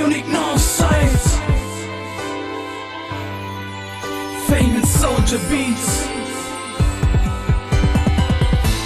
Unique Northside, Famous Soldier Beats.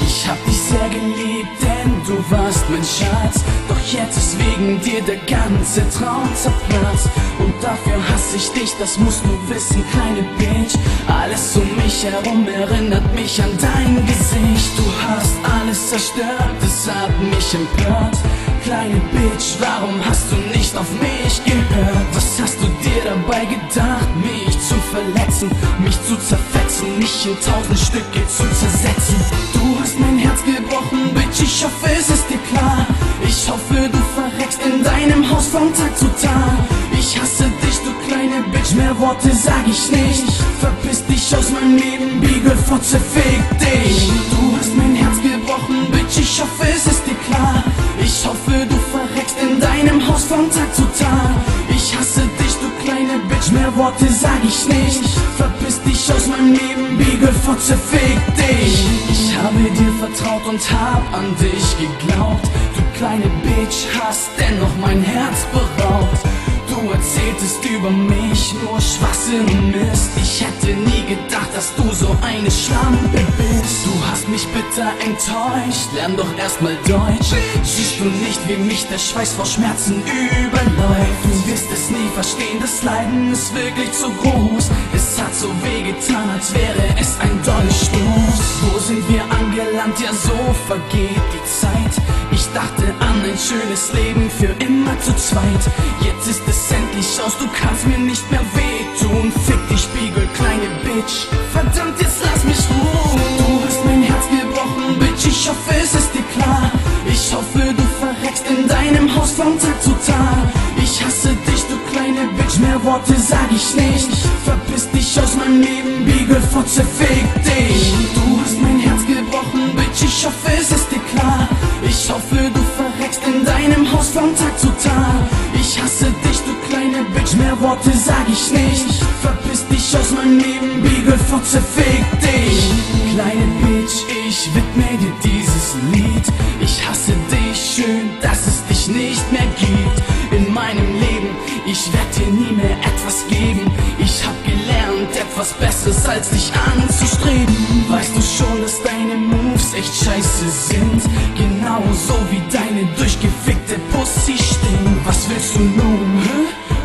Ich hab dich sehr geliebt, denn du warst mein Schatz. Doch jetzt ist wegen dir der ganze Traum zerplatzt. Und dafür hasse ich dich, das musst du wissen, kleine Bitch. Alles um mich herum erinnert mich an dein Gesicht. Du hast alles zerstört, es hat mich empört. Kleine Bitch, warum hast du nicht auf mich gehört? Was hast du dir dabei gedacht, mich zu verletzen, mich zu zerfetzen, mich in 1000 Stücke zu zersetzen? Du hast mein Herz gebrochen, Bitch, ich hoffe, es ist dir klar. Ich hoffe, du verreckst in deinem Haus von Tag zu Tag. Ich hasse dich, du kleine Bitch, mehr Worte sag ich nicht. Verpiss dich aus meinem Leben, Biegelfotze, fick dich. Du hast mein Herz gebrochen, Bitch, ich hoffe, es ist dir klar. Ich hoffe, du verreckst in deinem Haus von Tag zu Tag. Ich hasse dich, du kleine Bitch, mehr Worte sag ich nicht. Verpiss dich aus meinem Leben, Biegelfotze, fick dich. Ich habe dir vertraut und hab an dich geglaubt. Du kleine Bitch, hast dennoch mein Herz beraubt. Du erzähltest über mich nur Schwachsinn und Mist. Ich hätte nie gedacht, dass du so eine Schlampe bist. Du hast mich bitter enttäuscht, lern doch erstmal Deutsch. Siehst du nicht, wie mich der Schweiß vor Schmerzen überläuft? Du wirst es nie verstehen, das Leiden ist wirklich zu groß. Es hat so wehgetan, als wäre es ein Dolchstoß. Wo sind wir angelangt? Ja, so vergeht die Zeit. Ich dachte an ein schönes Leben für immer zu zweit. Jetzt ist es endlich aus, du kannst mir nicht mehr wehtun. Fick dich, Spiegel, kleine Bitch. Verdammt, jetzt lass mich ruhen. Du hast mein Herz gebrochen, Bitch, ich hoffe, es ist dir klar. Ich hoffe, du verreckst in deinem Haus von Tag zu Tag. Ich hasse dich, du kleine Bitch, mehr Worte sag ich nicht. Verpiss dich aus meinem Leben, Biegelfotze, fick dich. Du hast mein Herz gebrochen, Bitch, ich hoffe, es ist dir klar. Ich hoffe, du verreckst in deinem Haus von Tag zu Tag. Ich hasse dich, du kleine Bitch, mehr Worte sag ich nicht. Verpiss dich aus meinem Leben, Biegelfotze, fick dich. Kleine Bitch, ich widme dir dieses Lied. Ich hasse dich, schön, dass es dich nicht mehr gibt in meinem Leben. Ich werd dir nie mehr etwas geben. Ich hab gelernt, etwas Besseres als dich anzustreben. Weißt du schon, dass deine Moves echt scheiße sind? Genauso wie deine durchgefickte Pussy stinkt. Was willst du nun?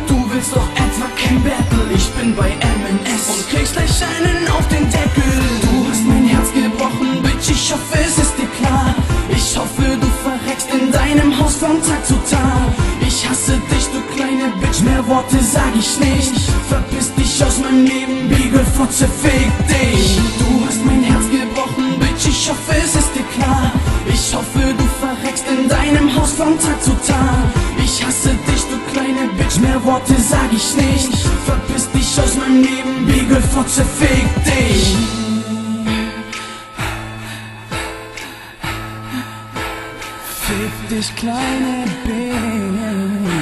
Du willst doch etwa kein Battle. Ich bin bei M&S und kriegst gleich einen auf den Deckel. Du hast mein Herz gebrochen, Bitch, ich hoffe, es ist dir klar. Ich hoffe, du verreckst in deinem Haus von Tag zu Tag. Ich hasse dich, du kleine Bitch, mehr Worte sag ich nicht. Verpiss dich aus meinem Leben, Biegelfotze, fick dich. Du hast mein Herz gebrochen, Bitch, ich hoffe, es ist dir klar. Ich hoffe, du verreckst in deinem Haus von Tag zu Tag. Ich hasse dich, du kleine Bitch, mehr Worte sag ich nicht. Verpiss dich aus meinem Leben, Biegelfotze, fick dich. Fick dich, kleine Bitch.